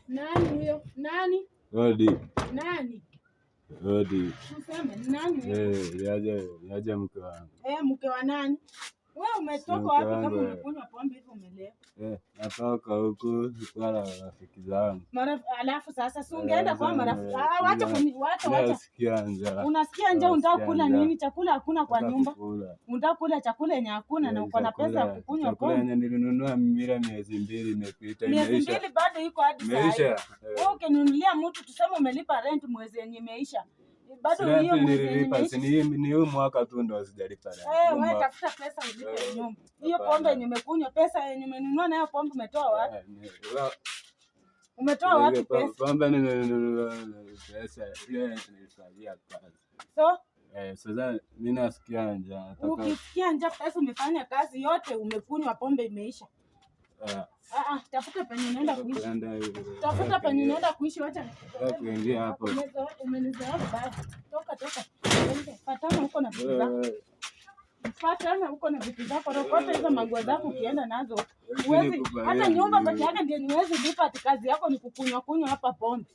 Nani huyo? Nani? Odi. Nani? Odi. Useme nani huyo? Yaje mke wangu. Mke wa nani? Wewe umetoka wapi kama umekunywa pombe hizo umelewa? Natoka huku kwa rafiki zangu. Alafu sasa si ungeenda kwa marafiki. Wacha. Nasikia njaa. Unasikia njaa, unataka kula nini? Chakula hakuna kwa nyumba. Unataka kula chakula yenye hakuna na uko na pesa ya kukunywa pombe. Chakula yenye nilinunua mira miezi 2 imepita, imeisha. Miezi 2 bado iko hadi sasa. Imeisha. Wewe ukinunulia mtu tuseme umelipa rent mwezi yenye imeisha. Bado hiyo nililipa, ni huu mwaka tu ndo sijalipa. Wewe tafuta pesa ulipe nyumba. Hiyo pombe yenye umekunywa, pesa yenye umenunua nayo pombe umetoa wapi? Umetoa wapi pesa? Pombe nimenunua pesa ile nilisaidia kazi. Sasa mimi nasikia njaa. Ukisikia njaa pesa umefanya kazi yote umekunywa pombe imeisha. Tafuta penye unaenda kuishi. Tafuta penye unaenda kuishi, wacha kuingia hapo. Umenizoea basi. Toka. Fatana huko na vitu zako. Fatana huko na vitu zako. Rokota hizo maguo zako ukienda nazo. Uwezi hata nyumba peke yake ndio niwezi lipa, kazi yako ni kukunywa hapa pombe.